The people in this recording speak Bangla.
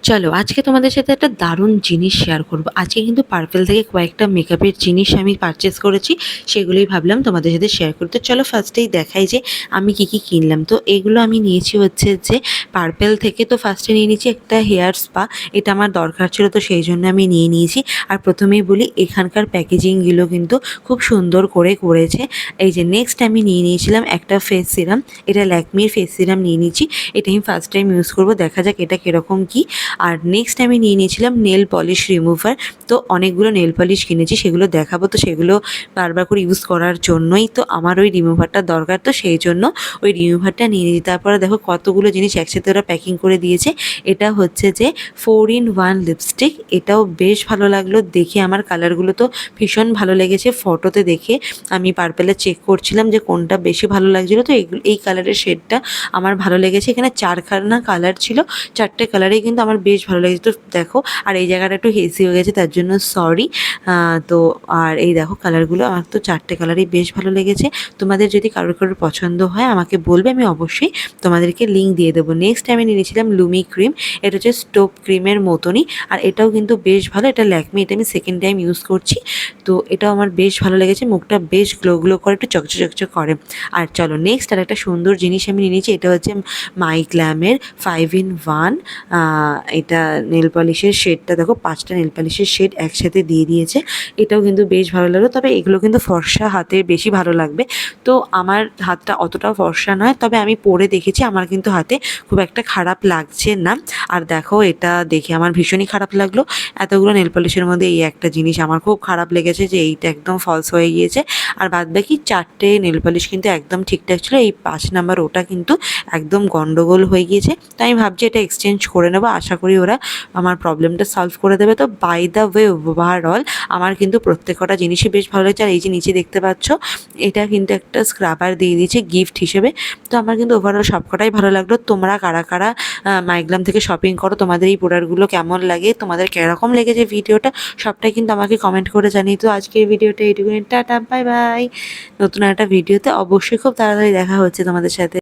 চলো আজকে তোমাদের সাথে একটা দারুণ জিনিস শেয়ার করব। আজকে কিন্তু পার্পেল থেকে কয়েকটা মেকআপের জিনিস আমি পারচেস করেছি, সেগুলোই ভাবলাম তোমাদের সাথে শেয়ার করতে। চলো ফার্স্টেই দেখাই যে আমি কি কি কিনলাম। তো এগুলো আমি নিয়েছি হচ্ছে যে পার্পেল থেকে। তো ফার্স্টে নিয়ে নিয়েছি একটা হেয়ার স্পা, এটা আমার দরকার ছিল তো সেই জন্য আমি নিয়ে নিয়েছি। আর প্রথমেই বলি এখানকার প্যাকেজিংগুলো কিন্তু খুব সুন্দর করে করেছে। এই যে নেক্সট আমি নিয়ে নিয়েছিলাম একটা ফেস সিরাম, এটা ল্যাকমির ফেস সিরাম নিয়ে নিয়েছি। এটা আমি ফার্স্ট টাইম ইউজ করবো, দেখা যাক এটা কীরকম কী। আর নেক্সট আমি নিয়ে নিয়েছিলাম নেল পলিশ রিমুভার। তো অনেকগুলো নেল পলিশ কিনেছি, সেগুলো দেখাবো, তো সেগুলো বারবার করে ইউজ করার জন্যই তো আমার ওই রিমুভারটা দরকার, তো সেই জন্য ওই রিমুভারটা নিয়ে নিয়েছি। তারপরে দেখো কতগুলো জিনিস একসাথে ওরা প্যাকিং করে দিয়েছে। এটা হচ্ছে যে 4-in-1 লিপস্টিক, এটাও বেশ ভালো লাগলো দেখে। আমার কালারগুলো তো ভীষণ ভালো লেগেছে, ফটোতে দেখে আমি পার্পেলে চেক করছিলাম যে কোনটা বেশি ভালো লাগছিলো, তো এই কালারের শেডটা আমার ভালো লেগেছে। এখানে চারখানা কালার ছিল, চারটে কালারেই কিন্তু আমার বেশ ভালো লেগেছে। তো দেখো, আর এই জায়গাটা একটু হেসি হয়ে গেছে, তার জন্য সরি। তো আর এই দেখো কালারগুলো, আমার তো চারটে কালারই বেশ ভালো লেগেছে। তোমাদের যদি কারোর পছন্দ হয় আমাকে বলবে, আমি অবশ্যই তোমাদেরকে লিঙ্ক দিয়ে দেবো। নেক্সট আমি নিয়েছিলাম লুমি ক্রিম, এটা হচ্ছে স্টোভ ক্রিমের মতনই, আর এটাও কিন্তু বেশ ভালো। এটা ল্যাকমি, এটা আমি সেকেন্ড টাইম ইউজ করছি, তো এটাও আমার বেশ ভালো লেগেছে। মুখটা বেশ গ্লো গ্লো করে, একটু চকচক চকচক করে। আর চলো নেক্সট আর একটা সুন্দর জিনিস আমি নিয়েছি, এটা হচ্ছে মাইগ্ল্যামের 5-in-1। এটা নেল পলিশের শেডটা দেখো, 5টা নেল পলিশের শেড একসাথে দিয়ে দিয়েছে। এটাও কিন্তু বেশ ভালো লাগলো, তবে এগুলো কিন্তু ফর্সা হাতে বেশি ভালো লাগবে। তো আমার হাতটা অতটাও ফর্সা নয়, তবে আমি পরে দেখেছি আমার কিন্তু হাতে খুব একটা খারাপ লাগছে না। আর দেখো এটা দেখে আমার ভীষণই খারাপ লাগলো, এতগুলো নেল পলিশের মধ্যে এই একটা জিনিস আমার খুব খারাপ লেগেছে যে এইটা একদম ফলস হয়ে গিয়েছে। আর বাদবাকি 4টে নেল পলিশ কিন্তু একদম ঠিকঠাক ছিল, এই 5 নাম্বার ওটা কিন্তু একদম গন্ডগোল হয়ে গিয়েছে। তাই আমি ভাবছি এটা এক্সচেঞ্জ করে নেবো, আশা করি ওরা আমার প্রবলেমটা সলভ করে দেবে। তো বাই দ্য ওয়ে ওভারঅল আমার কিন্তু প্রত্যেকটা জিনিসই বেশ ভালো লাগছে। আর এই যে নিচে দেখতে পাচ্ছ, এটা কিন্তু একটা স্ক্রাবার দিয়ে দিয়েছে গিফট হিসেবে। তো আমার কিন্তু ওভারঅল সবকটাই ভালো লাগলো। তোমরা কারা কারা মাইগ্রাম থেকে শপিং করো, তোমাদের এই প্রোডাক্টগুলো কেমন লাগে, তোমাদের কীরকম লেগেছে ভিডিওটা, সবটাই কিন্তু আমাকে কমেন্ট করে জানিয়ে। তো আজকের ভিডিওটা এইটুকুনি, টাটা বাই বাই। নতুন একটা ভিডিওতে অবশ্যই খুব তাড়াতাড়ি দেখা হচ্ছে তোমাদের সাথে।